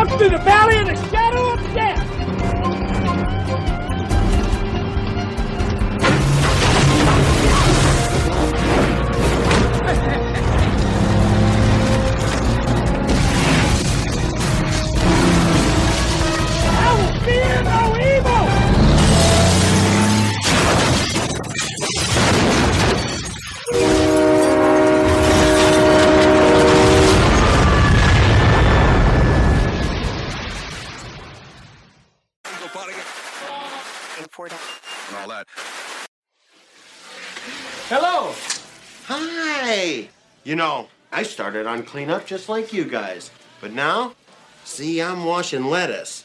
walk through the valley of the shadow of death. I will fear no evil. And all that. Hello. Hi! You know, I started on cleanup just like you guys. But now, see, I'm washing lettuce.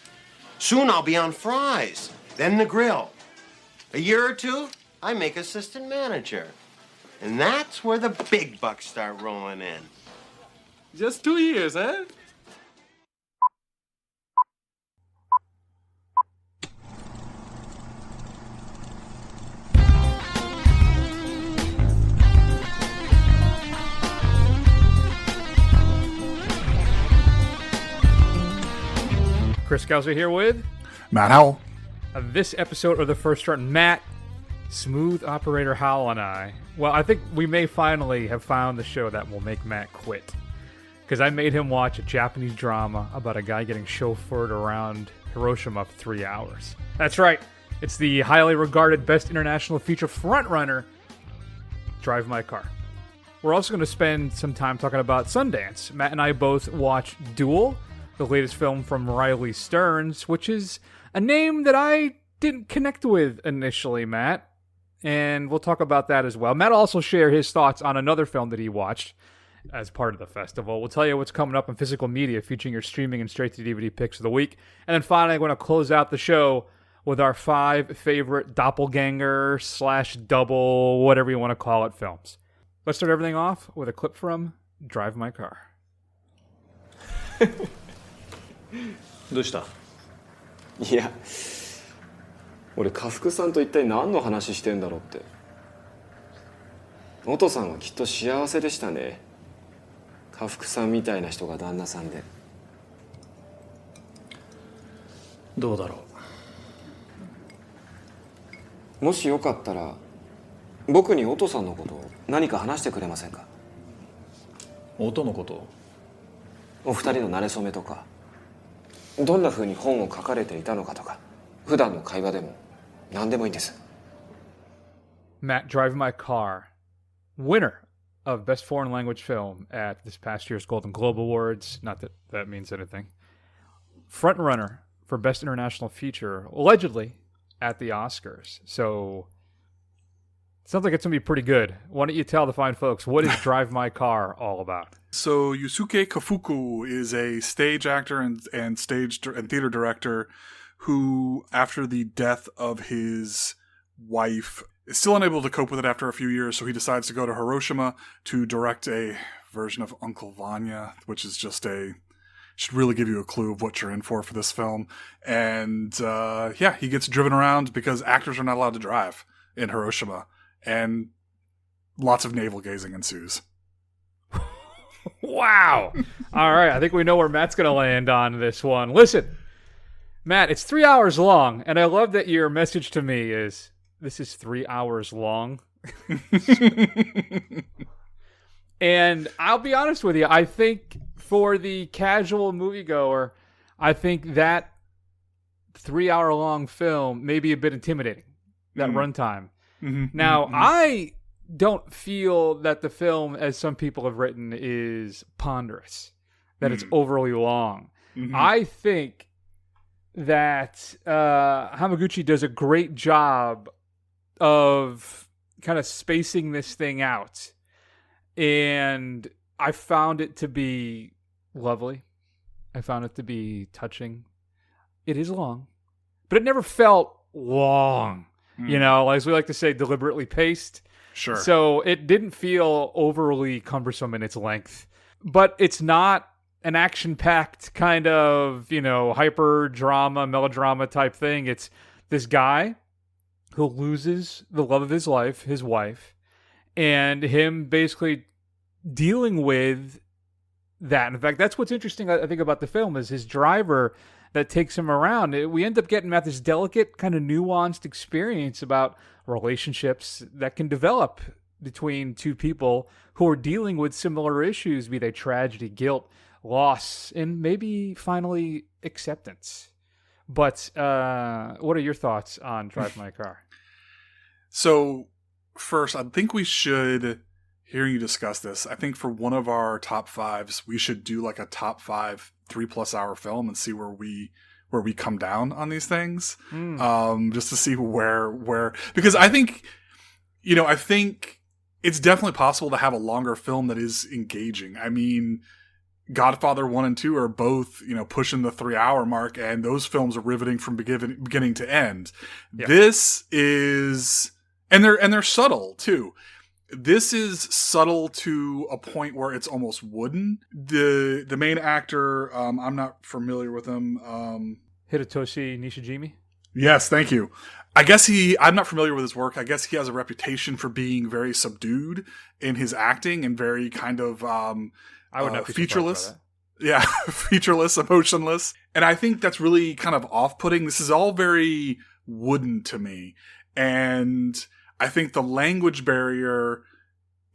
Soon I'll be on fries, then the grill. A year or two, I make assistant manager. And that's where the big bucks start rolling in. Just 2 years, eh? Chris Gauser here with Matt Howell. This episode of The First Run. Matt, Smooth Operator Howell, and I, well, I think we may finally have found the show that will make Matt quit. Because I made him watch a Japanese drama about a guy getting chauffeured around Hiroshima for 3 hours. That's right. It's the highly regarded Best International Feature frontrunner, Drive My Car. We're also going to spend some time talking about Sundance. Matt and I both watched Duel, the latest film from Riley Stearns, which is a name that I didn't connect with initially, Matt. And we'll talk about that as well. Matt will also share his thoughts on another film that he watched as part of the festival. We'll tell you what's coming up in physical media, featuring your streaming and straight-to-DVD picks of the week. And then finally, I'm going to close out the show with our 5 favorite doppelganger / double, whatever you want to call it, films. Let's start everything off with a clip from Drive My Car. どうした？いや、俺家福さんと一体何の話してんだろうって。元さんはきっと幸せでしたね。家福さんみたいな人が旦那さんで。どうだろう。もしよかったら僕に音さんのことを何か話してくれませんか？音のこと？お二人の馴れ初めとか。どんな風に本を書かれていたのかとか、普段の会話でも何でもいいんです。 Matt, Drive My Car, winner of Best Foreign Language Film at this past year's Golden Globe Awards. Not that that means anything. Frontrunner for Best International Feature, allegedly at the Oscars. So, sounds like it's going to be pretty good. Why don't you tell the fine folks, what is Drive My Car all about? So Yusuke Kafuku is a stage actor and theater director who, after the death of his wife, is still unable to cope with it after a few years, so he decides to go to Hiroshima to direct a version of Uncle Vanya, which is just should really give you a clue of what you're in for this film. And he gets driven around because actors are not allowed to drive in Hiroshima, and lots of navel gazing ensues. Wow. All right. I think we know where Matt's going to land on this one. Listen, Matt, it's 3 hours long, and I love that your message to me is, this is 3 hours long. And I'll be honest with you, I think for the casual moviegoer, I think that 3 hour long film may be a bit intimidating, that runtime. Mm-hmm. Now, I don't feel that the film, as some people have written, is ponderous, that it's overly long. Mm-hmm. I think that Hamaguchi does a great job of kind of spacing this thing out. And I found it to be lovely. I found it to be touching. It is long, but it never felt long. You know, as we like to say, deliberately paced. Sure. So it didn't feel overly cumbersome in its length, but it's not an action-packed kind of, hyper drama, melodrama type thing. It's this guy who loses the love of his life, his wife, and him basically dealing with that. In fact, that's what's interesting, I think, about the film is his driver that takes him around. We end up getting at this delicate, kind of nuanced experience about relationships that can develop between two people who are dealing with similar issues, be they tragedy, guilt, loss, and maybe finally acceptance. But what are your thoughts on Drive My Car? So, first, I think we should, hearing you discuss this, I think for one of our top fives, we should do like a top 5 3+ hour film and see where we come down on these things. Just to see where, because I think it's definitely possible to have a longer film that is engaging. I mean, Godfather 1 and 2 are both, pushing the 3-hour mark, and those films are riveting from beginning to end. Yeah. This is, and they're subtle too. This is subtle to a point where it's almost wooden. The main actor, I'm not familiar with him. Hidetoshi Nishijimi? Yes, thank you. I'm not familiar with his work. I guess he has a reputation for being very subdued in his acting and very kind of I would not be featureless. Yeah, featureless, emotionless. And I think that's really kind of off-putting. This is all very wooden to me. And I think the language barrier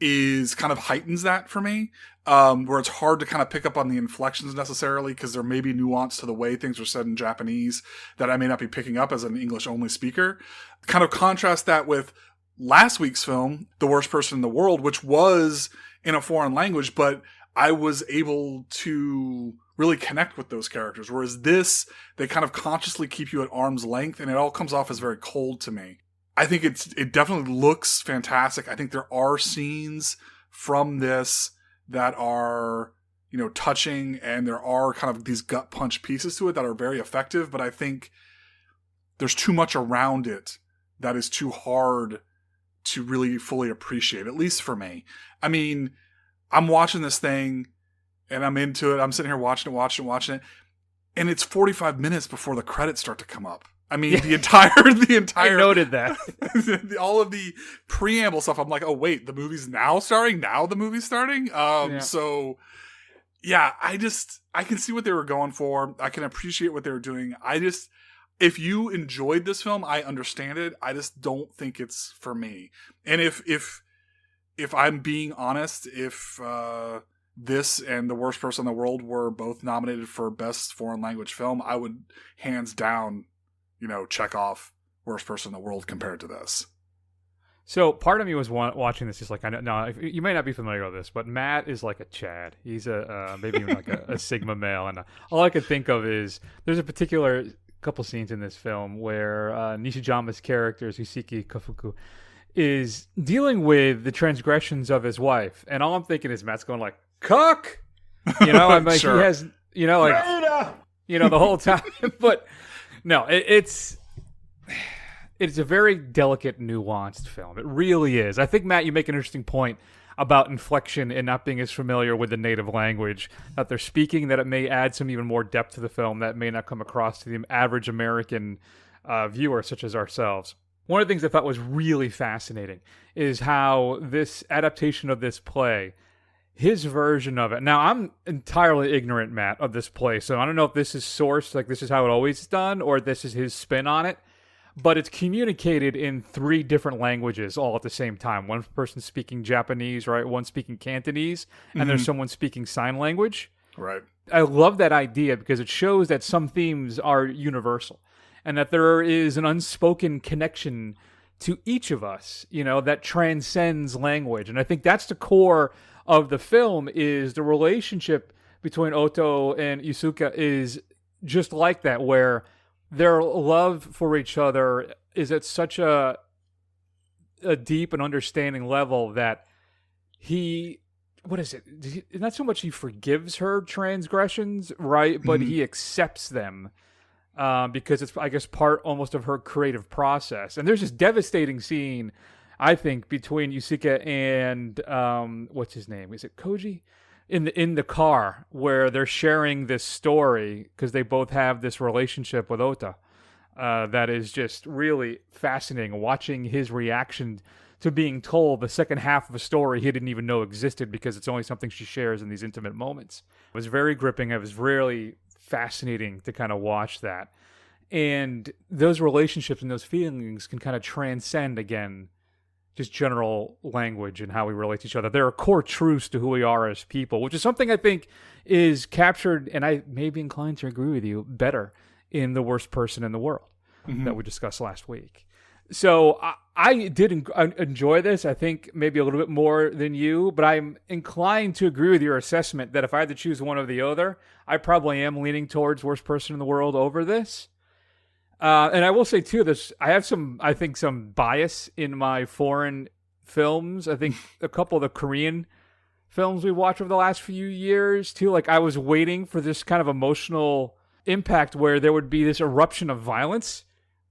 is kind of heightens that for me, where it's hard to kind of pick up on the inflections necessarily because there may be nuance to the way things are said in Japanese that I may not be picking up as an English-only speaker. Kind of contrast that with last week's film, The Worst Person in the World, which was in a foreign language, but I was able to really connect with those characters. Whereas this, they kind of consciously keep you at arm's length, and it all comes off as very cold to me. I think it definitely looks fantastic. I think there are scenes from this that are, touching, and there are kind of these gut punch pieces to it that are very effective, but I think there's too much around it that is too hard to really fully appreciate, at least for me. I mean, I'm watching this thing and I'm into it. I'm sitting here watching it. And it's 45 minutes before the credits start to come up. I mean, the entire I noted that. all of the preamble stuff. I'm like, oh wait, the movie's now starting? Now the movie's starting? So yeah, I can see what they were going for. I can appreciate what they were doing. If you enjoyed this film, I understand it. I just don't think it's for me. And if I'm being honest, if this and The Worst Person in the World were both nominated for Best Foreign Language Film, I would hands down, check off Worst Person in the World compared to this. So part of me was watching this just like, I know, no, you may not be familiar with this, but Matt is like a Chad. He's maybe even like a Sigma male. And all I could think of is there's a particular couple scenes in this film where Nishijama's character, Suzuki Kafuku, is dealing with the transgressions of his wife, and all I'm thinking is Matt's going like, "Cuck," I'm like, sure. He has, the whole time. But no, it's a very delicate, nuanced film. It really is. I think, Matt, you make an interesting point about inflection and not being as familiar with the native language that they're speaking, that it may add some even more depth to the film that may not come across to the average American viewer, such as ourselves. One of the things I thought was really fascinating is how this adaptation of this play, his version of it. Now, I'm entirely ignorant, Matt, of this play, so I don't know if this is sourced, like this is how it always is done, or this is his spin on it, but it's communicated in 3 different languages all at the same time. One person speaking Japanese, right? One speaking Cantonese, and there's someone speaking sign language. Right. I love that idea because it shows that some themes are universal, and that there is an unspoken connection to each of us, that transcends language. And I think that's the core of the film, is the relationship between Oto and Yusuke is just like that, where their love for each other is at such a deep and understanding level that not so much he forgives her transgressions, right? But he accepts them. Because it's, I guess, part almost of her creative process. And there's this devastating scene, I think, between Yusuke and what's his name? Is it Koji? In the car, where they're sharing this story because they both have this relationship with Ota. That is just really fascinating. Watching his reaction to being told the second half of a story he didn't even know existed because it's only something she shares in these intimate moments. It was very gripping. It was really fascinating to kind of watch that. And those relationships and those feelings can kind of transcend, again, just general language and how we relate to each other. There are core truths to who we are as people, which is something I think is captured, and I may be inclined to agree with you, better in The Worst Person in the World that we discussed last week. So I did enjoy this, I think maybe a little bit more than you, but I'm inclined to agree with your assessment that if I had to choose one or the other, I probably am leaning towards Worst Person in the World over this. And I will say, too, I have some bias in my foreign films. I think a couple of the Korean films we watched over the last few years, too, like I was waiting for this kind of emotional impact where there would be this eruption of violence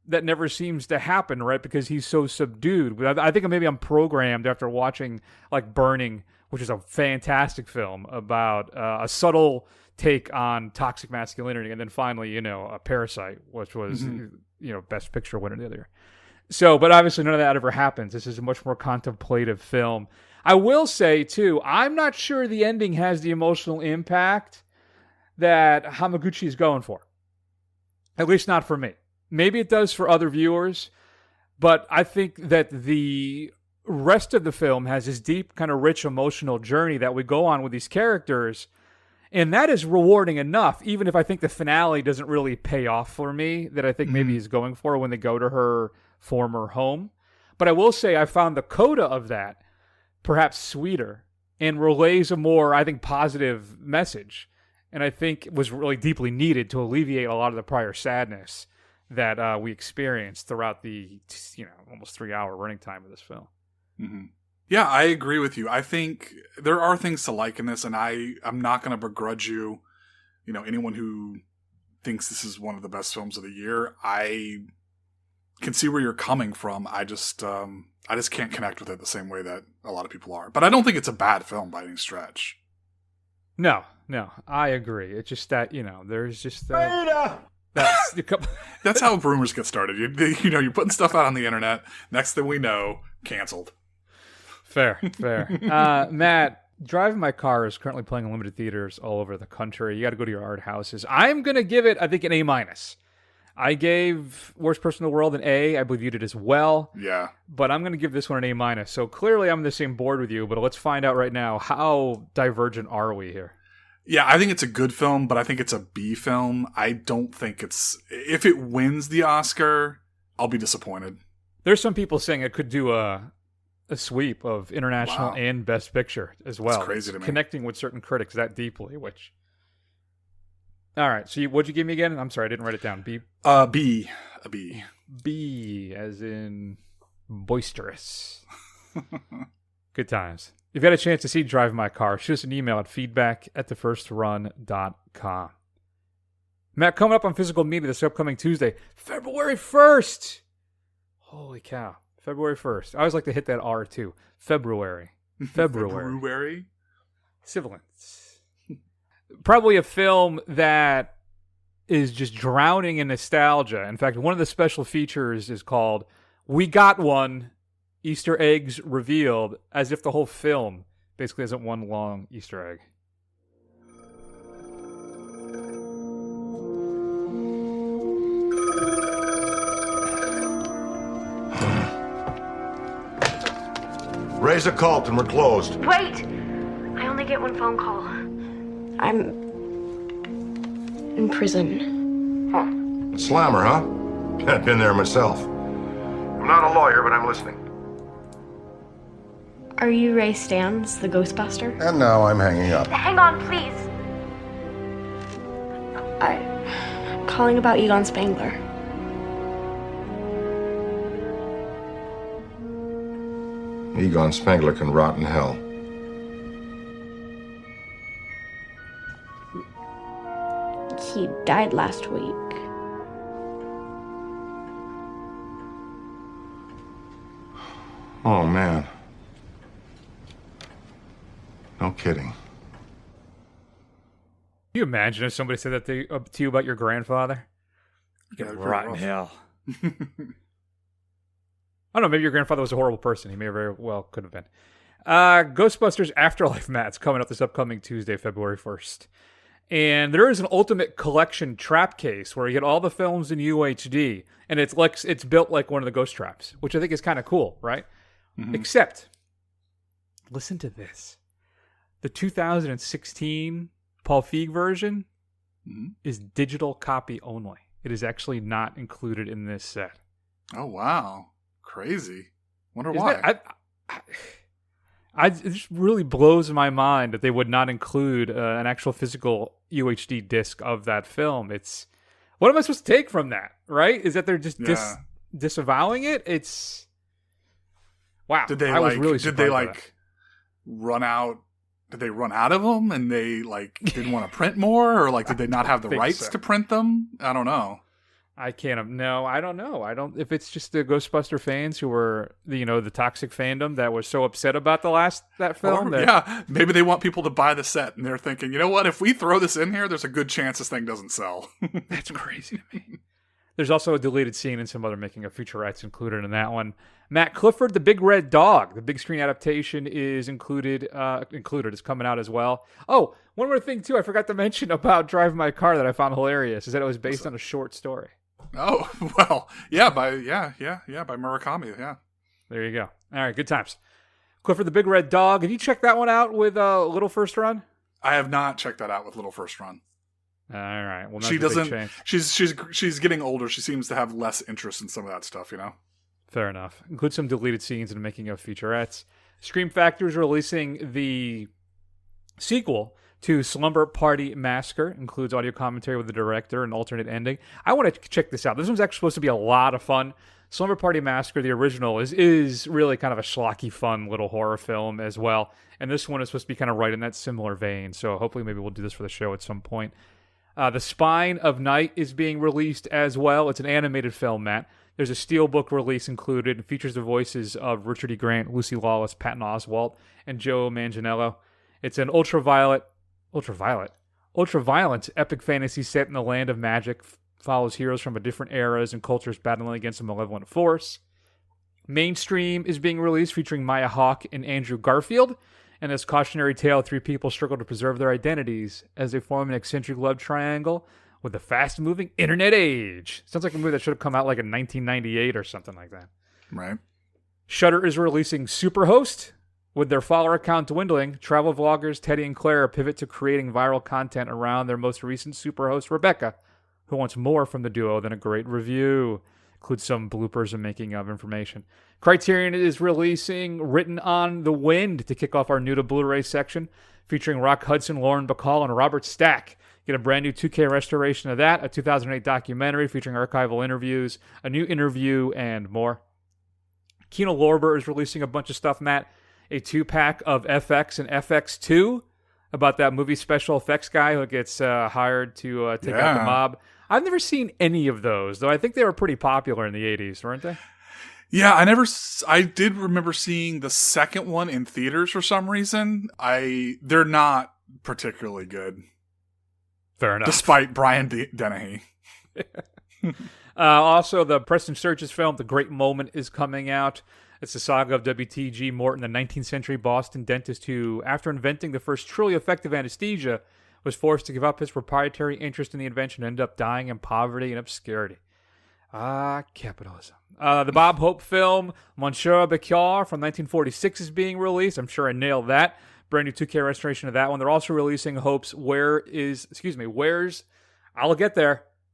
that never seems to happen, right? Because he's so subdued. I think maybe I'm programmed after watching, like, Burning, which is a fantastic film about a subtle take on toxic masculinity, and then finally, a Parasite, which was, Best Picture winner the other year. So, but obviously none of that ever happens. This is a much more contemplative film. I will say, too, I'm not sure the ending has the emotional impact that Hamaguchi is going for. At least not for me. Maybe it does for other viewers, but I think that the rest of the film has this deep, kind of rich emotional journey that we go on with these characters. And that is rewarding enough, even if I think the finale doesn't really pay off for me, that I think maybe he's going for when they go to her former home. But I will say I found the coda of that perhaps sweeter and relays a more, I think, positive message. And I think was really deeply needed to alleviate a lot of the prior sadness that we experienced throughout the, almost 3-hour running time of this film. Mm-hmm. Yeah, I agree with you. I think there are things to like in this, and I'm not going to begrudge you, anyone who thinks this is one of the best films of the year. I can see where you're coming from. I just can't connect with it the same way that a lot of people are. But I don't think it's a bad film by any stretch. No, I agree. It's just that, there's just that. That's how rumors get started. You're putting stuff out on the internet. Next thing we know, canceled. Fair. Matt, Driving My Car is currently playing in limited theaters all over the country. You got to go to your art houses. I'm going to give it, I think, an A-. I gave Worst Person in the World an A. I believe you did as well. Yeah. But I'm going to give this one an A-. So clearly I'm on the same board with you, but let's find out right now, how divergent are we here? Yeah, I think it's a good film, but I think it's a B film. I don't think if it wins the Oscar, I'll be disappointed. There's some people saying it could do a sweep of international and Best Picture as well. That's crazy to me. Connecting with certain critics that deeply, which... All right, so what'd you give me again? I'm sorry, I didn't write it down. B? B. A B. B, as in boisterous. Good times. If you had a chance to see Drive My Car, shoot us an email at feedback@thefirstrun.com. Matt, coming up on Physical Media this upcoming Tuesday, February 1st. Holy cow. February 1st. I always like to hit that R, too. February. Sibilance. Probably a film that is just drowning in nostalgia. In fact, one of the special features is called We Got One, Easter Eggs Revealed, as if the whole film basically isn't one long Easter egg. Raise a cult and we're closed. Wait! I only get one phone call. I'm in prison. A slammer, huh? I've been there myself. I'm not a lawyer, but I'm listening. Are you Ray Stearns, the Ghostbuster? And now I'm hanging up. Hang on, please. I'm calling about Egon Spangler. Egon Spangler can rot in hell. He died last week. Oh, man. No kidding. Can you imagine if somebody said that to you about your grandfather? Yeah, Rotten hell. don't know, maybe your grandfather was a horrible person. He may very well could have been. Ghostbusters Afterlife, Matt's coming up this upcoming Tuesday, February 1st. And there is an Ultimate Collection trap case where you get all the films in UHD, and it's built like one of the ghost traps, which I think is kind of cool, right? Mm-hmm. Except, listen to this. The 2016 Paul Feig version is digital copy only. It is actually not included in this set. Oh, wow. Crazy. Wonder why. It just really blows my mind that they would not include an actual physical UHD disc of that film. What am I supposed to take from that, right? Is that they're just disavowing it? It's... Wow. Did they run out? Did they run out of them and they didn't want to print more, or did they not have the rights to print them? I don't know. I don't know. If it's just the Ghostbuster fans who were the toxic fandom that was so upset about that film. Maybe they want people to buy the set and they're thinking, you know what? If we throw this in here, there's a good chance this thing doesn't sell. That's crazy to me. There's also a deleted scene and some other making of featurettes included in that one. Matt Clifford, The Big Red Dog. The big screen adaptation is included. It's coming out as well. Oh, one more thing, too, I forgot to mention about Drive My Car that I found hilarious is that it was based on a short story. Oh, well, yeah, by Murakami, yeah. There you go. All right, good times. Clifford, The Big Red Dog. Have you checked that one out with Little First Run? I have not checked that out with Little First Run. All right. Well, she doesn't. She's getting older. She seems to have less interest in some of that stuff. Fair enough. Include some deleted scenes and making of featurettes. Scream Factor is releasing the sequel to Slumber Party Massacre. Includes audio commentary with the director and alternate ending. I want to check this out. This one's actually supposed to be a lot of fun. Slumber Party Massacre, the original, is really kind of a schlocky, fun little horror film as well. And this one is supposed to be kind of right in that similar vein. So hopefully maybe we'll do this for the show at some point. The Spine of Night is being released as well. It's an animated film, Matt. There's a steelbook release included. It features the voices of Richard E. Grant, Lucy Lawless, Patton Oswalt, and Joe Manganiello. It's an ultraviolet epic fantasy set in the land of magic. Follows heroes from different eras and cultures battling against a malevolent force. Mainstream is being released featuring Maya Hawke and Andrew Garfield. And this cautionary tale, 3 people struggle to preserve their identities as they form an eccentric love triangle with the fast-moving internet age. Sounds like a movie that should have come out in 1998 or something like that. Right. Shudder is releasing Superhost. With their follower count dwindling, travel vloggers Teddy and Claire pivot to creating viral content around their most recent Superhost, Rebecca, who wants more from the duo than a great review. Includes some bloopers and making of information. Criterion is releasing Written on the Wind to kick off our new to Blu-ray section, featuring Rock Hudson, Lauren Bacall, and Robert Stack. Get a brand new 2K restoration of that, a 2008 documentary featuring archival interviews, a new interview, and more. Kino Lorber is releasing a bunch of stuff, Matt. A 2-pack of FX and FX2 about that movie special effects guy who gets hired to take out the mob. I've never seen any of those, though I think they were pretty popular in the 80s, weren't they? Yeah, I did remember seeing the second one in theaters for some reason. They're not particularly good. Fair enough. Despite Brian Dennehy. Also, the Preston Sturges film, The Great Moment, is coming out. It's the saga of W.T.G. Morton, the 19th century Boston dentist who, after inventing the first truly effective anesthesia, was forced to give up his proprietary interest in the invention and ended up dying in poverty and obscurity. Capitalism. The Bob Hope film, Monsieur Becquier from 1946 is being released. I'm sure I nailed that. Brand new 2K restoration of that one. They're also releasing Hope's Where There's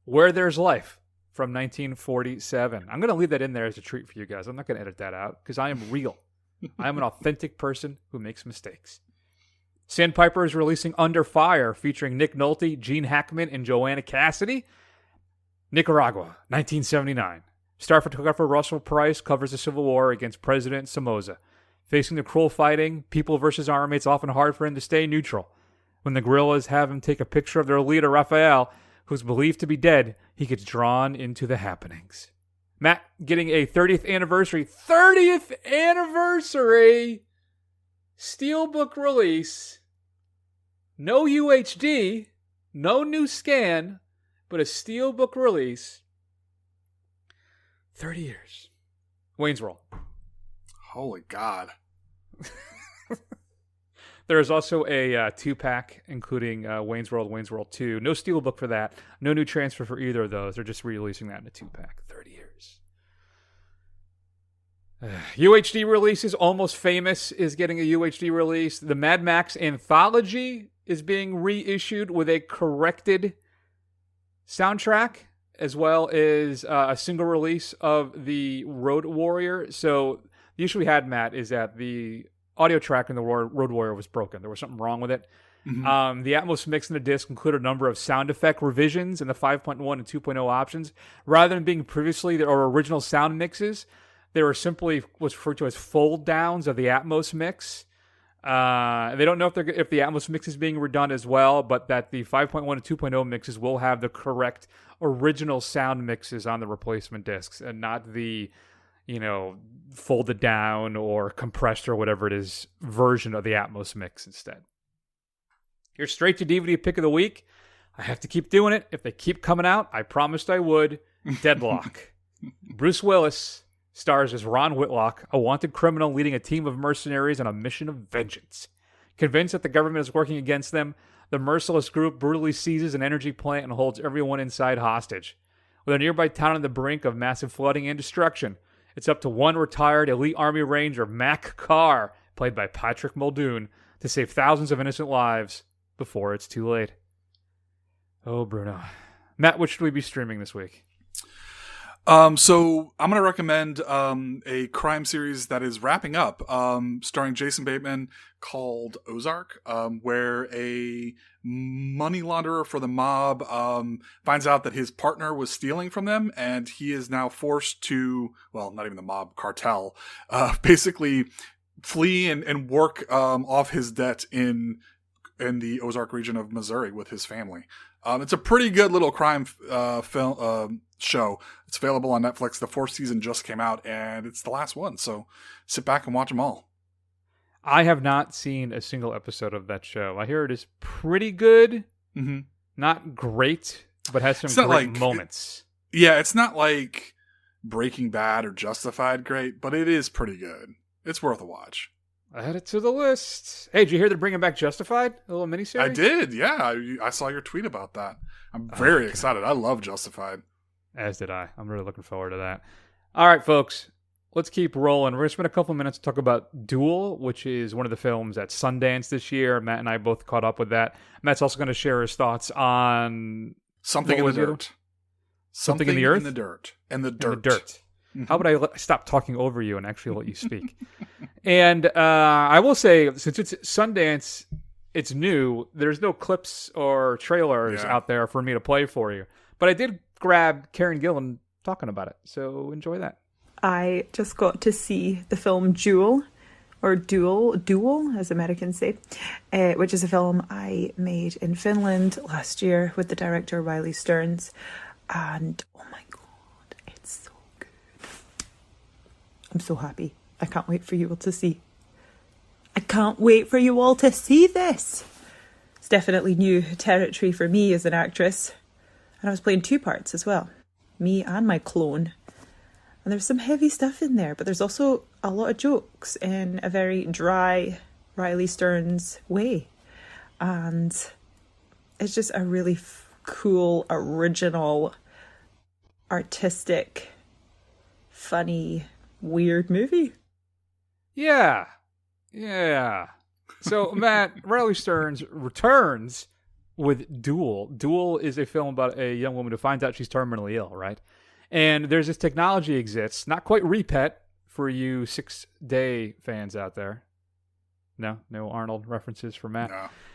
Life from 1947. I'm going to leave that in there as a treat for you guys. I'm not going to edit that out because I am real. I am an authentic person who makes mistakes. Sandpiper is releasing Under Fire, featuring Nick Nolte, Gene Hackman, and Joanna Cassidy. Nicaragua, 1979. Star photographer Russell Price covers the civil war against President Somoza. Facing the cruel fighting, people versus army, it's often hard for him to stay neutral. When the guerrillas have him take a picture of their leader, Rafael, who's believed to be dead, he gets drawn into the happenings. Matt getting a 30th anniversary Steelbook release. No UHD, no new scan, but a Steelbook release. 30 years. Wayne's World. Holy God. There is also a 2-pack, including Wayne's World, Wayne's World 2. No steelbook for that. No new transfer for either of those. They're just re-releasing that in a 2-pack. 30 years. UHD releases. Almost Famous is getting a UHD release. The Mad Max Anthology is being reissued with a corrected soundtrack, as well as a single release of the Road Warrior. So the issue we had, Matt, is that the audio track in the Road Warrior was broken. There was something wrong with it. Mm-hmm. The Atmos mix in the disc included a number of sound effect revisions in the 5.1 and 2.0 options. Rather than being previously their original sound mixes, they were simply what's referred to as fold downs of the Atmos mix. They don't know if the Atmos mix is being redone as well, but that the 5.1 and 2.0 mixes will have the correct original sound mixes on the replacement discs and not the, folded down or compressed or whatever it is version of the Atmos mix instead. Your straight to DVD pick of the week. I have to keep doing it. If they keep coming out, I promised I would. Deadlock. Bruce Willis stars as Ron Whitlock, a wanted criminal leading a team of mercenaries on a mission of vengeance. Convinced that the government is working against them, the merciless group brutally seizes an energy plant and holds everyone inside hostage. With a nearby town on the brink of massive flooding and destruction, it's up to one retired elite Army Ranger, Mac Carr, played by Patrick Muldoon, to save thousands of innocent lives before it's too late. Oh, Bruno. Matt, what should we be streaming this week? So I'm going to recommend a crime series that is wrapping up, starring Jason Bateman, called Ozark, where a money launderer for the mob finds out that his partner was stealing from them, and he is now forced to, well, not even the mob, cartel, basically flee and work off his debt in the Ozark region of Missouri with his family. It's a pretty good little crime film show. It's available on Netflix. The 4th season just came out, and it's the last one. So sit back and watch them all. I have not seen a single episode of that show. I hear it is pretty good. Mm-hmm. Not great, but has some great moments. Yeah, it's not like Breaking Bad or Justified great, but it is pretty good. It's worth a watch. Add it to the list. Hey, did you hear they're bringing back Justified? A little miniseries? I did, yeah. I saw your tweet about that. I'm very excited. I love Justified. As did I. I'm really looking forward to that. All right, folks. Let's keep rolling. We're going to spend a couple minutes to talk about Duel, which is one of the films at Sundance this year. Matt and I both caught up with that. Matt's also going to share his thoughts on... Something in the Dirt. Something in the Earth? In the Dirt. And the Dirt. In the Dirt. Mm-hmm. How about I stop talking over you and actually let you speak? And I will say, since it's Sundance, it's new. There's no clips or trailers out there for me to play for you. But I did grab Karen Gillan talking about it. So enjoy that. I just got to see the film Duel, or Duel, as Americans say, which is a film I made in Finland last year with the director Riley Stearns. And oh my God, it's so good. I'm so happy. I can't wait for you all to see. I can't wait for you all to see this. It's definitely new territory for me as an actress. And I was playing 2 parts as well. Me and my clone. And there's some heavy stuff in there, but there's also a lot of jokes in a very dry Riley Stearns way. And it's just a really cool, original, artistic, funny, weird movie. Yeah. So, Matt, Riley Stearns returns with Duel. Duel is a film about a young woman who finds out she's terminally ill, right? And there's this technology exists, not quite Repet for you 6 Day fans out there. No Arnold references for Matt?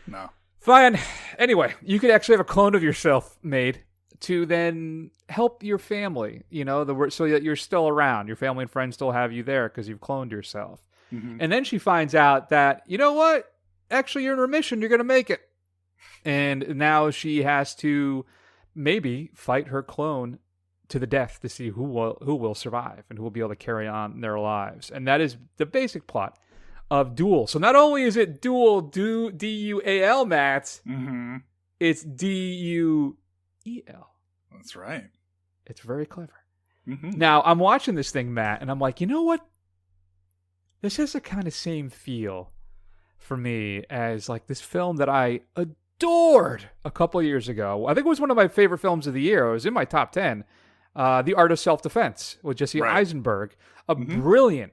No. Fine. Anyway, you could actually have a clone of yourself made to then help your family, so that you're still around. Your family and friends still have you there because you've cloned yourself. Mm-hmm. And then she finds out that, you know what? Actually, you're in remission. You're going to make it. And now she has to maybe fight her clone to the death to see who will survive and who will be able to carry on their lives. And that is the basic plot of Duel. So not only is it Duel, D-U-A-L, Matt, mm-hmm. It's D-U-E-L. That's right. It's very clever. Now, I'm watching this thing, Matt, and I'm like, you know what? This has a kind of same feel for me as like this film that I adored a couple years ago. I think it was one of my favorite films of the year. It was in my top 10. The Art of Self-Defense with Jesse Eisenberg. A brilliant,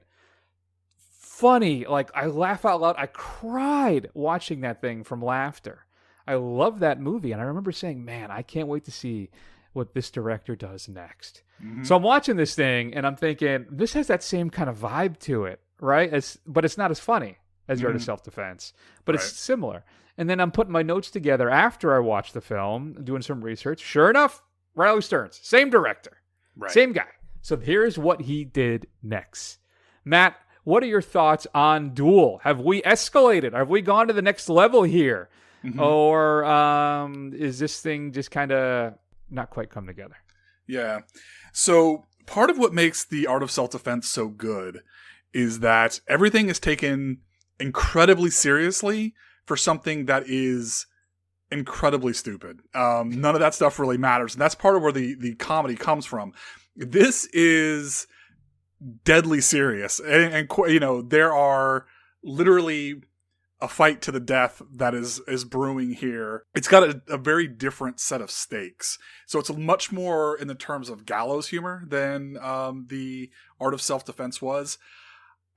funny, like I laugh out loud. I cried watching that thing from laughter. I love that movie. And I remember saying, man, I can't wait to see what this director does next. So I'm watching this thing and I'm thinking, this has that same kind of vibe to it, right? But it's not as funny as The Art of Self-Defense, but it's similar. And then I'm putting my notes together after I watched the film, doing some research. Sure enough, Riley Stearns, same director, same guy. So here's what he did next. Matt, what are your thoughts on Duel? Have we escalated? Have we gone to the next level here? Or is this thing just kind of not quite come together? Yeah. So part of what makes The Art of Self-Defense so good is that everything is taken incredibly seriously for something that is incredibly stupid. None of that stuff really matters. And that's part of where the comedy comes from. This is deadly serious. And you know, there are literally a fight to the death that is brewing here. It's got a very different set of stakes. So it's much more in the terms of gallows humor than The Art of Self-Defense was.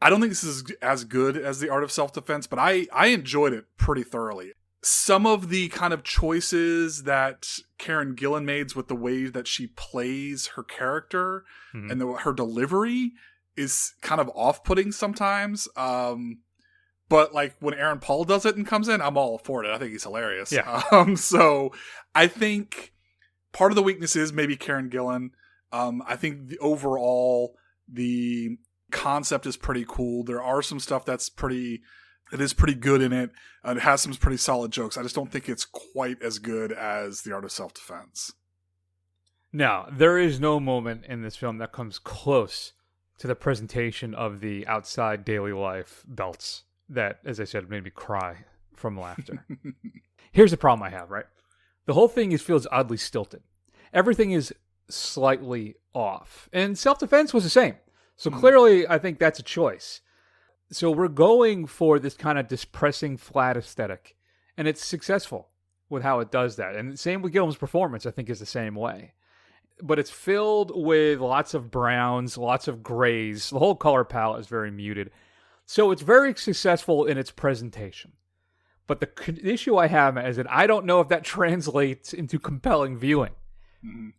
I don't think this is as good as The Art of Self-Defense, but I enjoyed it pretty thoroughly. Some of the kind of choices that Karen Gillan made with the way that she plays her character and her delivery is kind of off-putting sometimes. But like when Aaron Paul does it and comes in, I'm all for it. I think he's hilarious. Yeah. So I think part of the weakness is maybe Karen Gillan. I think the concept is pretty cool. There are some stuff it is pretty good in it. It has some pretty solid jokes. I just don't think it's quite as good as The Art of Self-Defense. No, there is no moment in this film that comes close to the presentation of the outside daily life belts that, as I said, made me cry from laughter. Here's the problem I have, right? The whole thing feels oddly stilted. Everything is slightly off. And Self-Defense was the same. So clearly, I think that's a choice. So we're going for this kind of depressing, flat aesthetic. And it's successful with how it does that. And same with Gillan's performance, I think, is the same way. But it's filled with lots of browns, lots of grays. The whole color palette is very muted. So it's very successful in its presentation. But the issue I have is that I don't know if that translates into compelling viewing.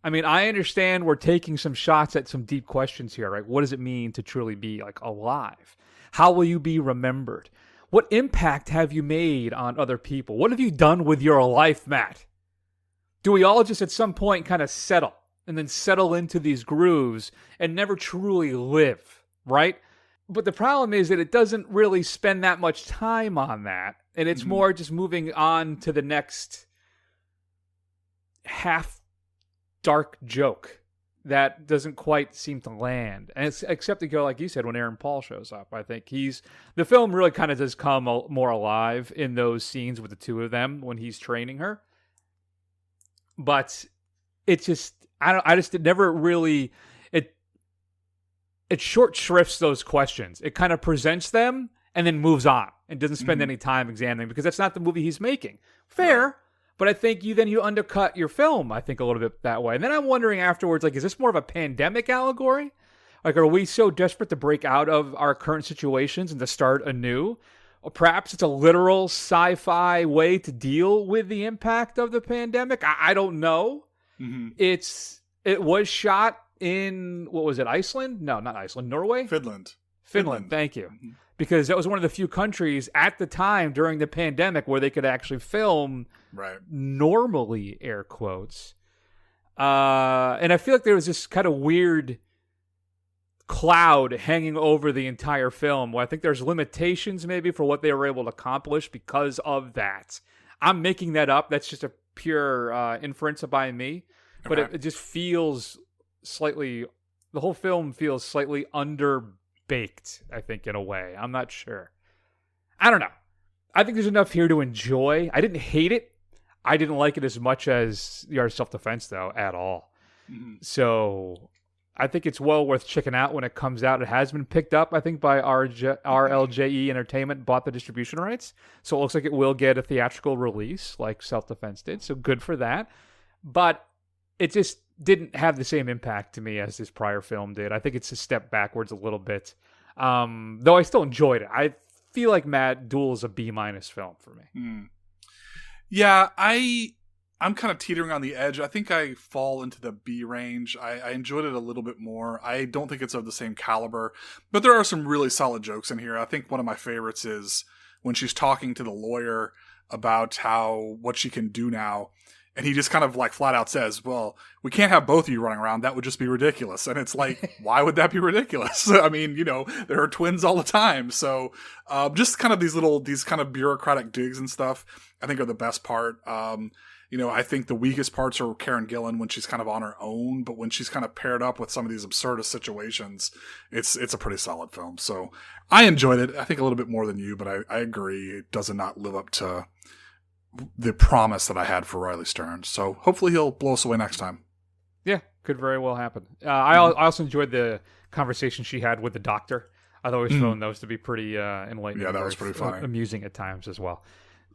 I mean, I understand we're taking some shots at some deep questions here, right? What does it mean to truly be like alive? How will you be remembered? What impact have you made on other people? What have you done with your life, Matt? Do we all just at some point kind of settle and then settle into these grooves and never truly live, right? But the problem is that it doesn't really spend that much time on that. And it's more just moving on to the next half dark joke that doesn't quite seem to land. And it's, except to go, like you said, when Aaron Paul shows up, I think the film really kind of does come more alive in those scenes with the two of them when he's training her. But it just, it never really, it short shrifts those questions. It kind of presents them and then moves on and doesn't spend any time examining, because that's not the movie he's making. Fair. But I think you undercut your film, I think, a little bit that way. And then I'm wondering afterwards, like, is this more of a pandemic allegory? Like, are we so desperate to break out of our current situations and to start anew? Or perhaps it's a literal sci-fi way to deal with the impact of the pandemic? I don't know. It was shot in, what was it, Iceland? No, not Iceland. Norway? Finland. Thank you. Because that was one of the few countries at the time during the pandemic where they could actually film normally, air quotes. And I feel like there was this kind of weird cloud hanging over the entire film where I think there's limitations maybe for what they were able to accomplish because of that. I'm making that up. That's just a pure inference by me. But it just feels slightly, the whole film feels slightly underbaked, I think, in a way. I'm not sure. I don't know. I think there's enough here to enjoy. I didn't hate it. I didn't like it as much as The Art of Self-Defense, though, at all. So I think it's well worth checking out when it comes out. It has been picked up, I think, by RLJE Entertainment, bought the distribution rights. So it looks like it will get a theatrical release like Self-Defense did. So good for that. But it just didn't have the same impact to me as this prior film did. I think it's a step backwards a little bit. Though I still enjoyed it. I feel like Matt, Duel is a B- film for me. Yeah, I'm kind of teetering on the edge. I think I fall into the B range. I enjoyed it a little bit more. I don't think it's of the same caliber, but there are some really solid jokes in here. I think one of my favorites is when she's talking to the lawyer about what she can do now. And he just kind of like flat out says, well, we can't have both of you running around. That would just be ridiculous. And it's like, why would that be ridiculous? I mean, there are twins all the time. So just kind of these kind of bureaucratic digs and stuff, I think are the best part. I think the weakest parts are Karen Gillan when she's kind of on her own, but when she's kind of paired up with some of these absurdist situations, it's a pretty solid film. So I enjoyed it. I think a little bit more than you, but I agree. It does not live up to the promise that I had for Riley Stearns. So hopefully he'll blow us away next time. Yeah, could very well happen. I also enjoyed the conversation she had with the doctor. I've always found those to be pretty enlightening. Yeah, that was pretty funny. Amusing at times as well.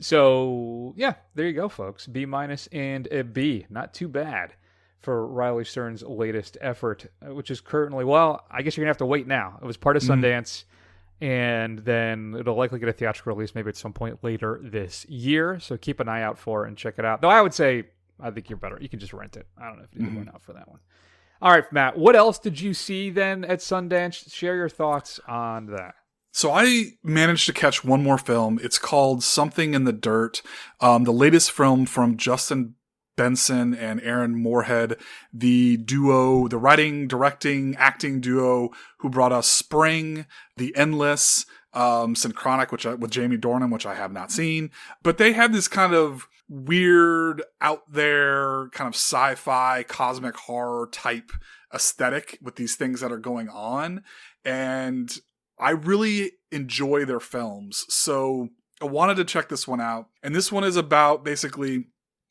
So, yeah, there you go, folks. B- and a B. Not too bad for Riley Stearns' latest effort, which is currently, well, I guess you're going to have to wait now. It was part of Sundance, and then it'll likely get a theatrical release maybe at some point later this year. So keep an eye out for it and check it out. Though I would say, I think you're better. You can just rent it. I don't know if you need to run out for that one. All right, Matt, what else did you see then at Sundance? Share your thoughts on that. So I managed to catch one more film. It's called Something in the Dirt, the latest film from Justin Benson and Aaron Moorhead, the writing, directing, acting duo who brought us Spring, The Endless, Synchronic, with Jamie Dornan, which I have not seen. But they have this kind of weird, out there, kind of sci-fi, cosmic horror type aesthetic with these things that are going on. And I really enjoy their films, so I wanted to check this one out. And this one is about basically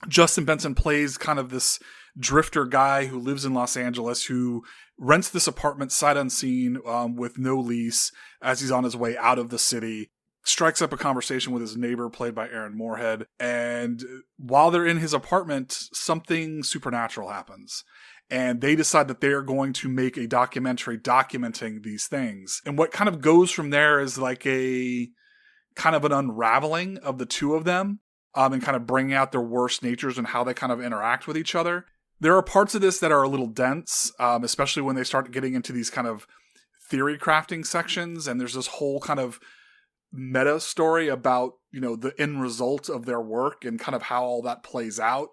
Justin Benson plays kind of this drifter guy who lives in Los Angeles who rents this apartment sight unseen with no lease as he's on his way out of the city, strikes up a conversation with his neighbor played by Aaron Moorhead. And while they're in his apartment, something supernatural happens. And they decide that they're going to make a documentary documenting these things. And what kind of goes from there is like a kind of an unraveling of the two of them and kind of bringing out their worst natures and how they kind of interact with each other. There are parts of this that are a little dense, especially when they start getting into these kind of theory crafting sections. And there's this whole kind of meta story about, the end result of their work and kind of how all that plays out.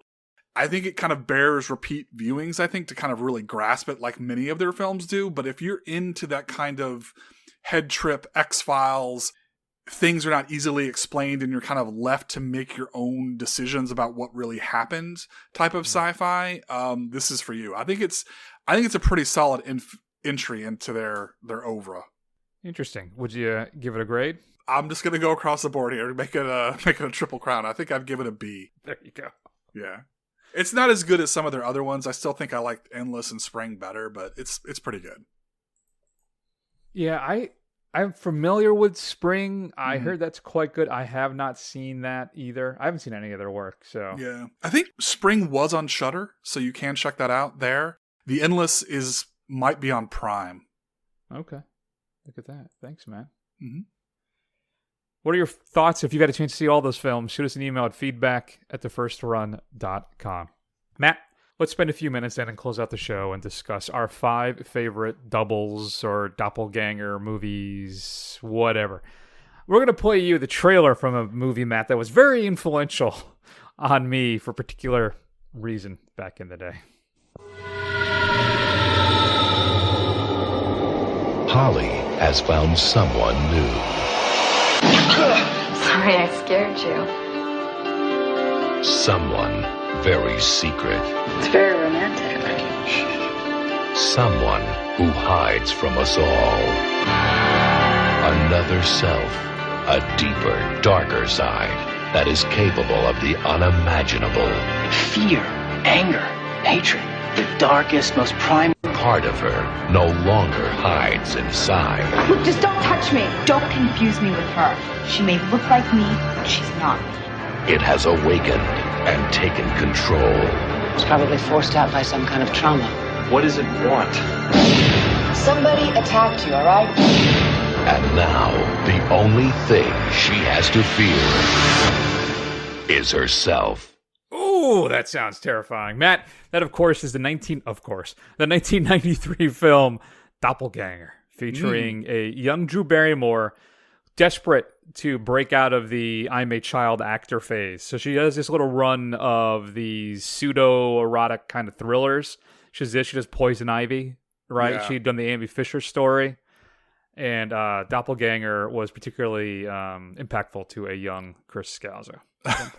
I think it kind of bears repeat viewings, I think, to kind of really grasp it like many of their films do. But if you're into that kind of head trip, X-Files, things are not easily explained and you're kind of left to make your own decisions about what really happened type of sci-fi, this is for you. I think it's a pretty solid entry into their oeuvre. Interesting. Would you give it a grade? I'm just going to go across the board here, make it a triple crown. I think I'd give it a B. There you go. Yeah. It's not as good as some of their other ones. I still think I like Endless and Spring better, but it's pretty good. Yeah, I'm familiar with Spring. I heard that's quite good. I have not seen that either. I haven't seen any of their work, so. Yeah. I think Spring was on Shudder, so you can check that out there. The Endless might be on Prime. Okay. Look at that. Thanks, man. Mm-hmm. What are your thoughts if you've had a chance to see all those films? Shoot us an email at feedback@thefirstrun.com. Matt, let's spend a few minutes then and close out the show and discuss our 5 favorite doubles or doppelganger movies, whatever. We're going to play you the trailer from a movie, Matt, that was very influential on me for a particular reason back in the day. Holly has found someone new. Sorry I scared you. Someone very secret. It's very romantic. Someone who hides from us all. Another self, a deeper, darker side that is capable of the unimaginable. Fear, anger, hatred. The darkest, most primal part of her no longer hides inside. Look, just don't touch me. Don't confuse me with her. She may look like me, but she's not me. It has awakened and taken control. It's probably forced out by some kind of trauma. What does it want? Somebody attacked you, all right? And now, the only thing she has to fear is herself. Ooh, that sounds terrifying. Matt, that of course is the 1993 film Doppelganger, featuring a young Drew Barrymore desperate to break out of the I'm a child actor phase. So she does this little run of these pseudo-erotic kind of thrillers. She does Poison Ivy, right? Yeah. She'd done the Amy Fisher story. And Doppelganger was particularly impactful to a young Chris Scalzo.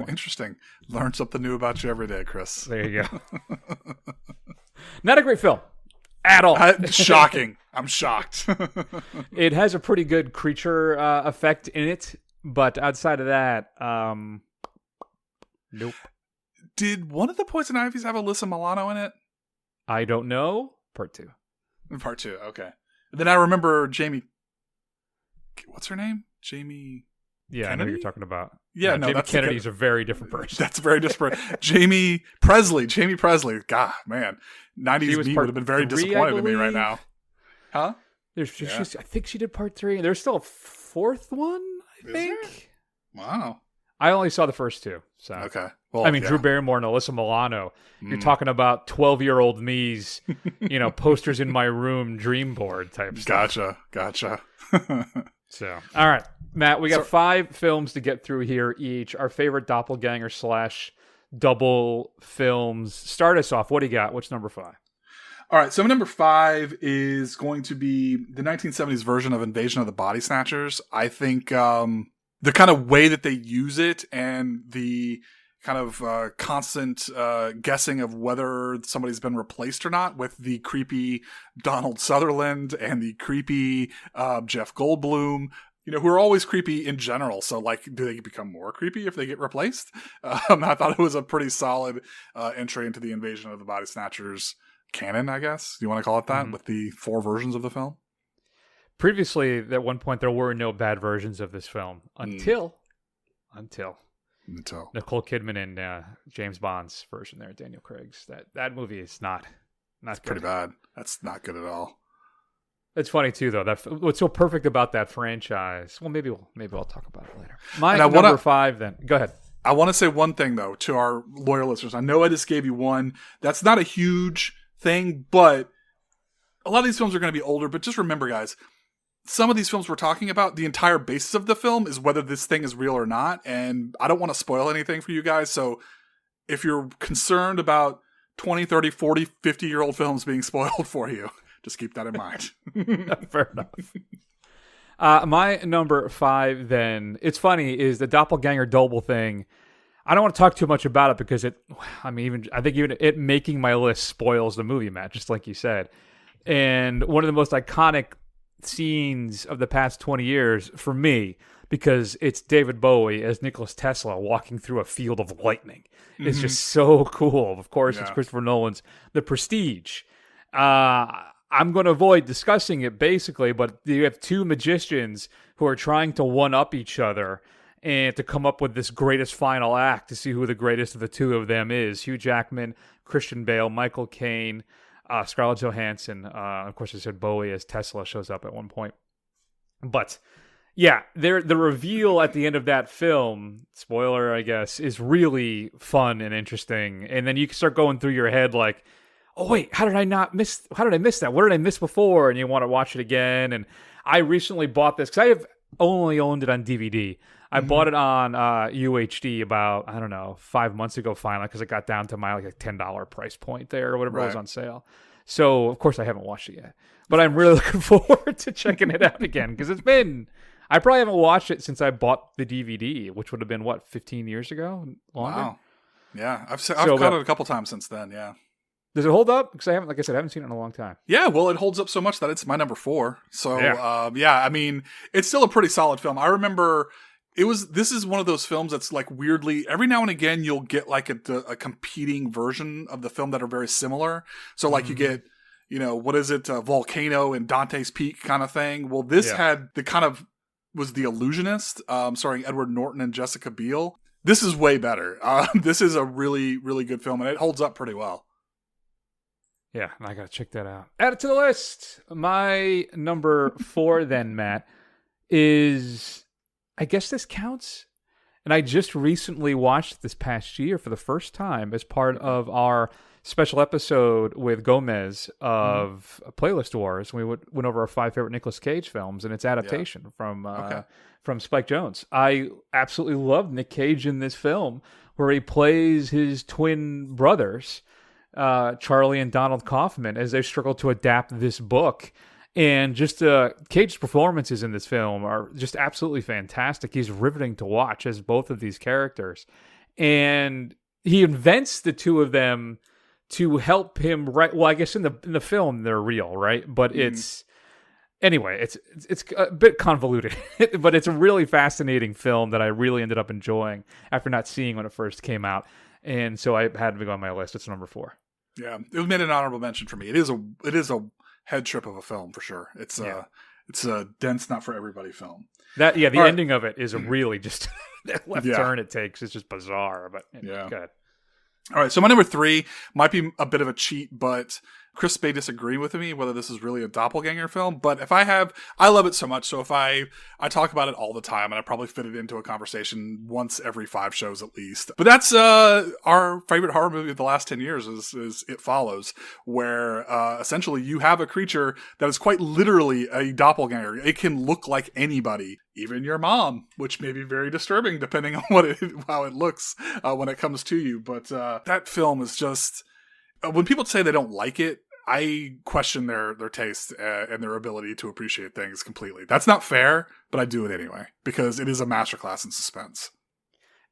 Interesting. Learn something new about you every day, Chris. There you go. Not a great film at all. Shocking. I'm shocked. It has a pretty good creature effect in it, but outside of that, nope. Did one of the Poison Ivies have Alyssa Milano in it? I don't know. Part 2. Part 2, okay. Then I remember Jamie... What's her name? Jamie... Yeah, Kennedy? I know who you're talking about. Yeah, no, Jamie that's Kennedy's a very different person. That's very different. Jamie Presley. God, man. 90s me would have been very disappointed in me right now. Huh? I think she did part 3. There's still a fourth one, I think. Wow. I only saw the first 2. So okay. Well, I mean, Drew Barrymore and Alyssa Milano. You're talking about 12-year-old me's, posters in my room, dream board type stuff. Gotcha. So, all right, Matt, we got 5 films to get through here each. Our favorite doppelganger / double films. Start us off. What do you got? What's number 5? All right, so number 5 is going to be the 1970s version of Invasion of the Body Snatchers. I think the kind of way that they use it and the kind of constant guessing of whether somebody's been replaced or not with the creepy Donald Sutherland and the creepy Jeff Goldblum, who are always creepy in general. So, do they become more creepy if they get replaced? I thought it was a pretty solid entry into the Invasion of the Body Snatchers canon, I guess. Do you want to call it that, with the 4 versions of the film? Previously, at one point, there were no bad versions of this film until Nicole Kidman and James Bond's version there, Daniel Craig's. That movie is not good. Pretty bad. That's not good at all. It's funny too, though. What's so perfect about that franchise? Well, maybe I'll talk about it later. My number 5, then. Go ahead. I want to say one thing though to our loyal listeners. I know I just gave you one. That's not a huge thing, but a lot of these films are going to be older. But just remember, guys. Some of these films we're talking about, the entire basis of the film is whether this thing is real or not. And I don't want to spoil anything for you guys. So if you're concerned about 20, 30, 40, 50-year-old films being spoiled for you, just keep that in mind. Fair enough. My number 5, then, it's funny, is the doppelganger double thing. I don't want to talk too much about it because I think even it making my list spoils the movie, Matt, just like you said. And one of the most iconic scenes of the past 20 years for me, because it's David Bowie as Nikola Tesla walking through a field of lightning. It's just so cool. Of course, It's Christopher Nolan's The Prestige. I'm going to avoid discussing it basically, but you have 2 magicians who are trying to one-up each other and to come up with this greatest final act to see who the greatest of the 2 of them is. Hugh Jackman, Christian Bale, Michael Caine, Scarlett Johansson, of course, I said Bowie as Tesla shows up at one point. But yeah, the reveal at the end of that film, spoiler, I guess, is really fun and interesting. And then you start going through your head like, oh wait, how did I miss that? What did I miss before? And you want to watch it again. And I recently bought this because I have only owned it on DVD. I bought it on UHD about, 5 months ago finally, because it got down to my $10 price point there or whatever was on sale. So, of course, I haven't watched it yet. But I'm really looking forward to checking it out again, because I probably haven't watched it since I bought the DVD, which would have been, 15 years ago? Longer? Wow. Yeah, I've caught it a couple times since then, yeah. Does it hold up? Because I haven't seen it in a long time. Yeah, well, it holds up so much that it's my number 4. So, it's still a pretty solid film. I remember This is one of those films that's like weirdly, every now and again, you'll get like a competing version of the film that are very similar. So like you get, what is it? Volcano and Dante's Peak kind of thing. Well, this had the kind of, was The Illusionist, starring Edward Norton and Jessica Biel. This is way better. This is a really, really good film, and it holds up pretty well. Yeah, I gotta check that out. Add it to the list. My number 4 then, Matt, is, I guess this counts. And I just recently watched this past year for the first time as part of our special episode with Gomez of Playlist Wars. We went over our 5 favorite Nicolas Cage films and its adaptation from Spike Jonze. I absolutely loved Nick Cage in this film, where he plays his twin brothers, Charlie and Donald Kaufman, as they struggle to adapt this book. And just Cage's performances in this film are just absolutely fantastic. He's riveting to watch as both of these characters. And he invents the two of them to help him write. Well, I guess in the film they're real, right? But it's anyway, it's a bit convoluted, but it's a really fascinating film that I really ended up enjoying after not seeing when it first came out. And so I had to go on my list. It's number 4. Yeah, it was made an honorable mention for me. It is a head trip of a film for sure. It's a dense, not for everybody film. The ending of it is a really just that left turn it takes. It's just bizarre, but good. All right, so my number 3 might be a bit of a cheat, but Chris may disagree with me whether this is really a doppelganger film. But I love it so much. So if I talk about it all the time, and I probably fit it into a conversation once every 5 shows at least. But that's our favorite horror movie of the last 10 years is It Follows, where essentially you have a creature that is quite literally a doppelganger. It can look like anybody, even your mom, which may be very disturbing depending on how it looks when it comes to you. But that film is just, when people say they don't like it, I question their taste and their ability to appreciate things completely. That's not fair, but I do it anyway because it is a masterclass in suspense.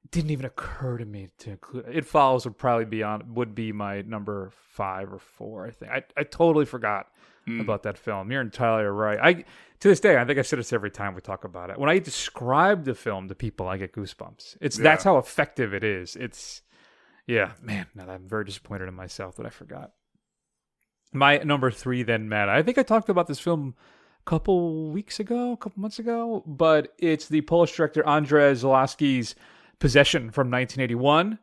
It didn't even occur to me to include It Follows would be my number 5 or 4. I think I totally forgot about that film. You're entirely right. To this day, I think I say this every time we talk about it. When I describe the film to people, I get goosebumps. That's how effective it is. Man, I'm very disappointed in myself that I forgot. My number 3 then, Matt. I think I talked about this film a couple months ago, but it's the Polish director Andrzej Zalewski's Possession from 1981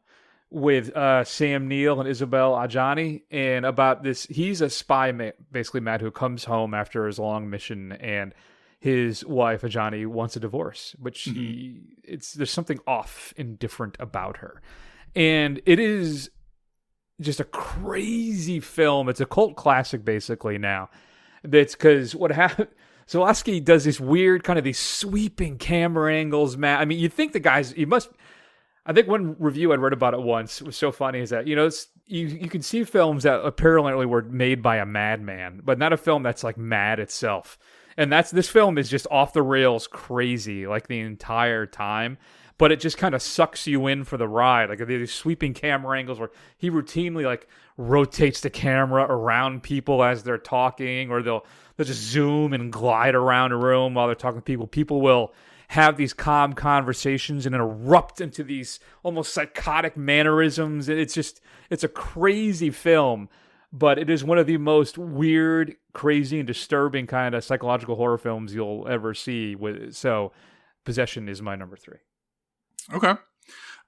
with Sam Neill and Isabel Adjani, and about this. He's a spy, basically, Matt, who comes home after his long mission, and his wife Adjani wants a divorce, which there's something off and different about her, and it is just a crazy film. It's a cult classic basically now. That's because what happened, Zalewski does this weird kind of these sweeping camera angles, Matt. I mean, you think the guys, I think one review I'd read about it once was so funny is that, you can see films that apparently were made by a madman, but not a film that's like mad itself. And this film is just off the rails crazy like the entire time. But it just kind of sucks you in for the ride. Like these sweeping camera angles where he routinely like rotates the camera around people as they're talking, or they'll just zoom and glide around a room while they're talking to people. People will have these calm conversations and erupt into these almost psychotic mannerisms. It's a crazy film, but it is one of the most weird, crazy, and disturbing kind of psychological horror films you'll ever see. So Possession is my number 3. Okay.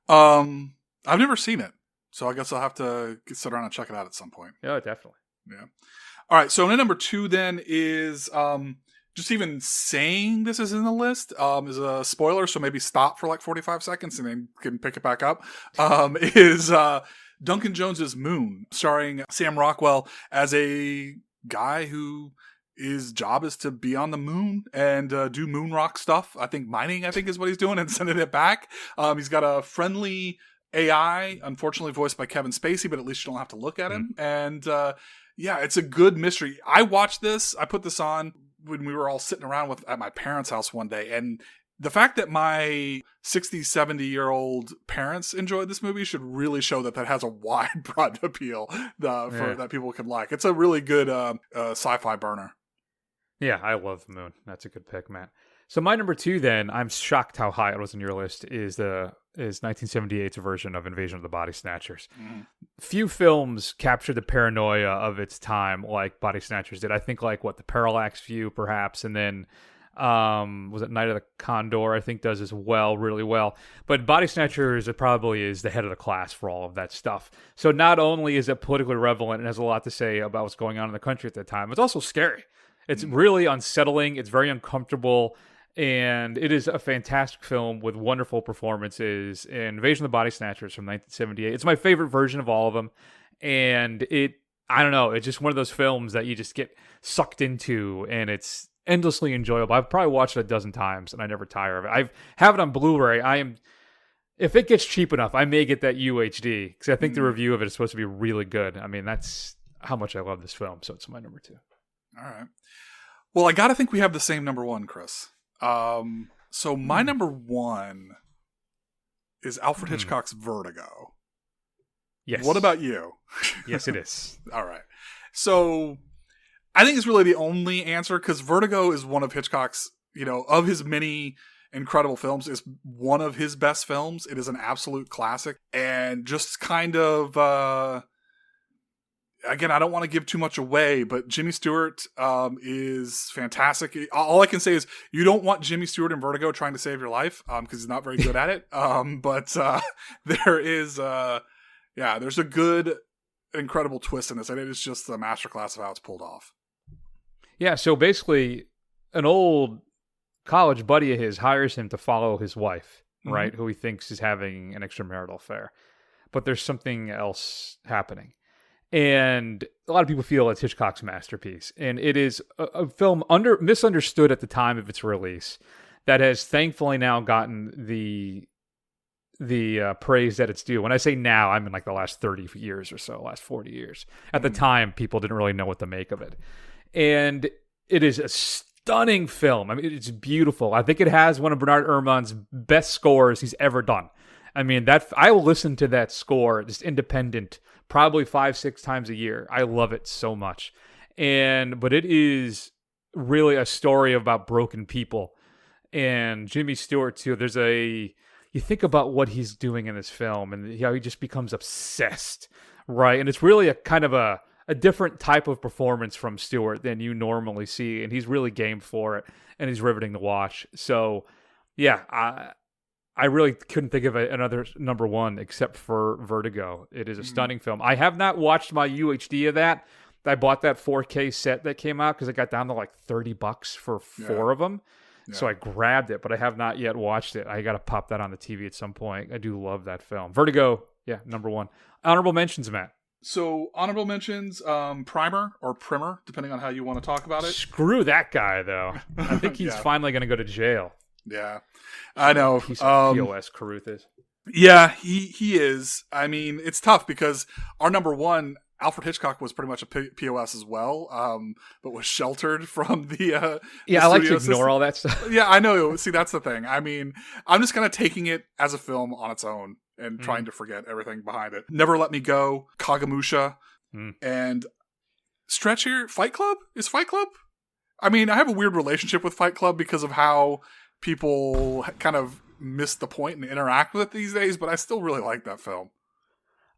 I've never seen it, so I guess I'll have to sit around and check it out at some point. Yeah, definitely. Yeah. All right, so my number 2 then is, just even saying this is in the list is a spoiler, so maybe stop for like 45 seconds and then can pick it back up, is Duncan Jones's Moon, starring Sam Rockwell as a guy who his job is to be on the moon and do moon rock stuff. Mining is what he's doing, and sending it back. He's got a friendly AI, unfortunately voiced by Kevin Spacey, but at least you don't have to look at him. And it's a good mystery. I put this on when we were all sitting around at my parents' house one day, and the fact that my 60, 70-year-old parents enjoyed this movie should really show that has a wide, broad appeal that people can like. It's a really good sci-fi burner. Yeah, I love The Moon. That's a good pick, Matt. So my number 2, then, I'm shocked how high it was on your list, is 1978's version of Invasion of the Body Snatchers. Few films captured the paranoia of its time like Body Snatchers did. I think the Parallax View, perhaps, and then was it Night of the Condor, I think, does as well, really well. But Body Snatchers, it probably is the head of the class for all of that stuff. So not only is it politically relevant and has a lot to say about what's going on in the country at that time, it's also scary. It's really unsettling. It's very uncomfortable. And it is a fantastic film with wonderful performances. Invasion of the Body Snatchers from 1978. It's my favorite version of all of them. And I don't know, it's just one of those films that you just get sucked into, and it's endlessly enjoyable. I've probably watched it a dozen times, and I never tire of it. I have it on Blu-ray. If it gets cheap enough, I may get that UHD, because I think the review of it is supposed to be really good. I mean, that's how much I love this film, so it's my number 2. All right. Well, I gotta think we have the same number 1, Chris. So my number 1 is Alfred Hitchcock's Vertigo. Yes. What about you? Yes, it is. All right. So I think it's really the only answer, because Vertigo is one of Hitchcock's, of his many incredible films, is one of his best films. It is an absolute classic, and just kind of, again, I don't want to give too much away, but Jimmy Stewart is fantastic. All I can say is you don't want Jimmy Stewart in Vertigo trying to save your life, because he's not very good at it. But there is, there's a good, incredible twist in this, and it is just a masterclass of how it's pulled off. Yeah, so basically, an old college buddy of his hires him to follow his wife, right, who he thinks is having an extramarital affair. But there's something else happening. And a lot of people feel it's Hitchcock's masterpiece. And it is a film misunderstood at the time of its release that has thankfully now gotten the praise that it's due. When I say now, I mean like the last 30 years or so, last 40 years. At the time, people didn't really know what to make of it. And it is a stunning film. I mean, it's beautiful. I think it has one of Bernard Herrmann's best scores he's ever done. I mean, I will listen to that score, just independent, probably 5-6 times a year. I love it so much. But it is really a story about broken people. And Jimmy Stewart, too. You think about what he's doing in this film and how he just becomes obsessed, right? And it's really a kind of a different type of performance from Stewart than you normally see. And he's really game for it, and he's riveting to watch. So, yeah, I really couldn't think of another number 1 except for Vertigo. It is a stunning film. I have not watched my UHD of that. I bought that 4K set that came out because it got down to like $30 for 4 of them. Yeah. So I grabbed it, but I have not yet watched it. I got to pop that on the TV at some point. I do love that film. Vertigo, yeah, number 1. Honorable mentions, Matt. So honorable mentions, Primer or Primer, depending on how you want to talk about it. Screw that guy, though. I think he's finally going to go to jail. Yeah, I know. He's POS Carruth is. Yeah, he is. I mean, it's tough because our number 1, Alfred Hitchcock, was pretty much a POS as well, but was sheltered from the I like to ignore all that stuff. Yeah, I know. See, that's the thing. I mean, I'm just kind of taking it as a film on its own and trying to forget everything behind it. Never Let Me Go, Kagamusha, and stretch here. Fight Club? Is Fight Club? I mean, I have a weird relationship with Fight Club because of how people kind of miss the point and interact with it these days, but I still really like that film.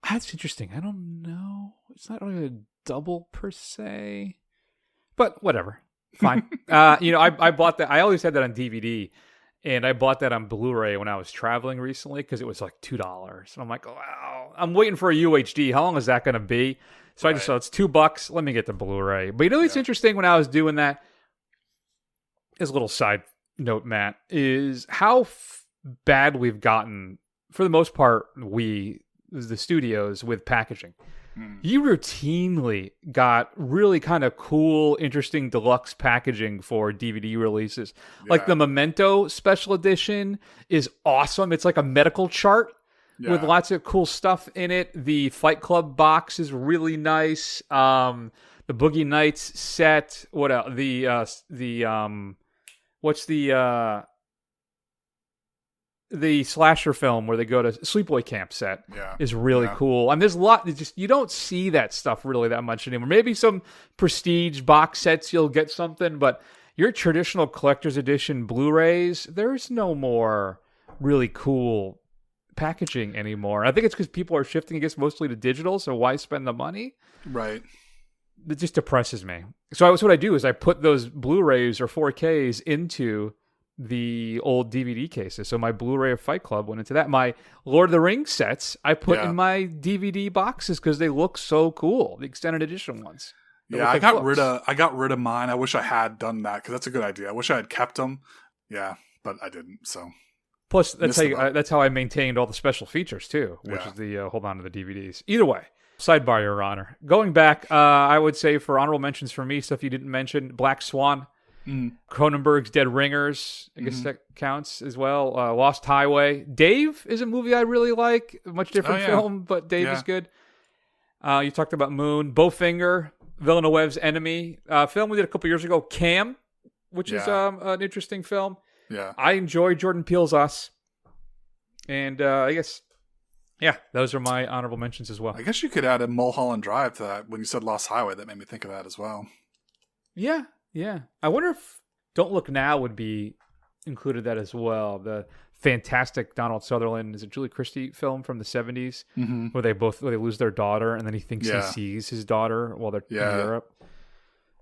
That's interesting. I don't know. It's not really a double per se, but whatever. Fine. I bought that. I always had that on DVD, and I bought that on Blu-ray when I was traveling recently because it was like $2. And I'm like, wow, I'm waiting for a UHD. How long is that going to be? So I just thought it's $2. Let me get the Blu-ray. But it's interesting when I was doing that. As a little side note, Matt, is how bad we've gotten, for the most part, the studios, with packaging. You routinely got really kind of cool, interesting deluxe packaging for DVD releases. Yeah. Like the Memento special edition is awesome. It's like a medical chart with lots of cool stuff in it. The Fight Club box is really nice. The Boogie Nights set. What else? The slasher film where they go to Sleepaway Camp set is really cool. And there's a lot, you don't see that stuff really that much anymore. Maybe some prestige box sets you'll get something, but Your traditional collector's edition Blu-rays, there's no more really cool packaging anymore. I think it's because people are shifting, I guess, mostly to digital, so why spend the money? Right. It just depresses me. So what I do is I put those Blu-rays or 4Ks into the old DVD cases. So my Blu-ray of Fight Club went into that. My Lord of the Rings sets I put in my DVD boxes because they look so cool. The extended edition ones. Yeah, I got rid of mine. I wish I had done that because that's a good idea. I wish I had kept them. Yeah, but I didn't. So plus that's how I maintained all the special features too, which is the hold on to the DVDs. Either way, sidebar, Your Honor. Going back, I would say for honorable mentions for me, stuff you didn't mention: Black Swan. Cronenberg's Dead Ringers, I guess that counts as well. Lost Highway. Dave is a movie I really like. A much different film, but Dave is good. You talked about Moon. Bowfinger, Villeneuve's Enemy. Film we did a couple years ago, Cam, which is an interesting film. Yeah. I enjoy Jordan Peele's Us. And I guess, those are my honorable mentions as well. I guess you could add a Mulholland Drive to that. When you said Lost Highway, that made me think of that as well. Yeah. I wonder if Don't Look Now would be included that as well. The fantastic Donald Sutherland, is it Julie Christie film from the 70s where they lose their daughter and then he thinks he sees his daughter while they're in Europe.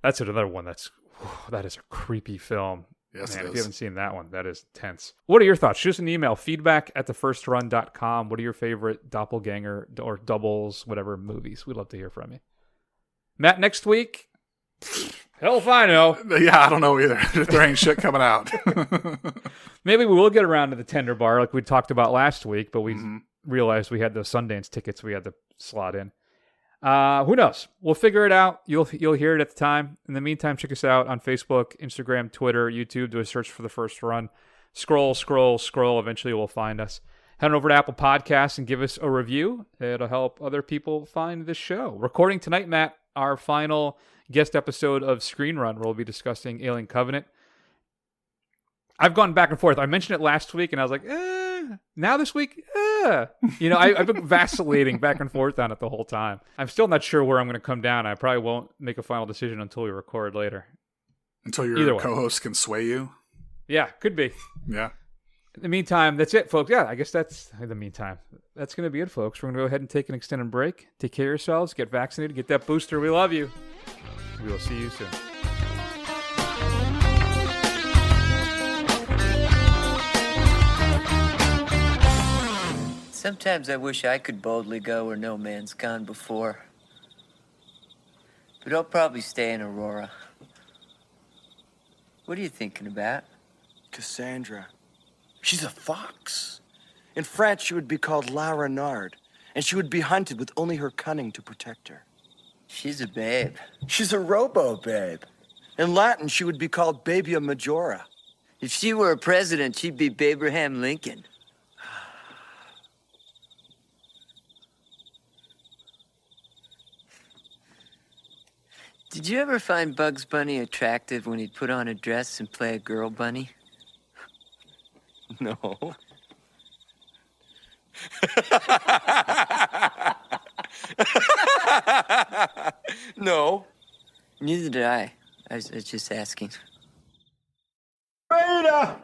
That's another one that is a creepy film. Yes, Man, if you haven't seen that one, that is tense. What are your thoughts? Shoot us an email, feedback@thefirstrun.com. What are your favorite doppelganger or doubles, whatever movies? We'd love to hear from you. Matt, next week... Hell if I know. Yeah, I don't know either. There ain't shit coming out. Maybe we will get around to the Tender Bar like we talked about last week, but we realized we had those Sundance tickets we had to slot in. Who knows? We'll figure it out. You'll hear it at the time. In the meantime, check us out on Facebook, Instagram, Twitter, YouTube. Do a search for The First Run. Scroll. Eventually we'll find us. Head on over to Apple Podcasts and give us a review. It'll help other people find this show. Recording tonight, Matt, our final guest episode of Screen Run, where we'll be discussing Alien Covenant. I've gone back and forth. I mentioned it last week, and I was like, now this week, I've been vacillating back and forth on it the whole time. I'm still not sure where I'm going to come down. I probably won't make a final decision until we record later. Until your co-host can sway you? Yeah, could be. Yeah. In the meantime, that's it, folks. Yeah, I guess that's in the meantime. That's going to be it, folks. We're going to go ahead and take an extended break. Take care of yourselves. Get vaccinated. Get that booster. We love you. We will see you soon. Sometimes I wish I could boldly go where no man's gone before. But I'll probably stay in Aurora. What are you thinking about? Cassandra. She's a fox. In France, she would be called La Renarde, and she would be hunted with only her cunning to protect her. She's a babe. She's a robo-babe. In Latin, she would be called Babia Majora. If she were a president, she'd be Abraham Lincoln. Did you ever find Bugs Bunny attractive when he'd put on a dress and play a girl bunny? No. No. Neither did I. I was just asking. Rita!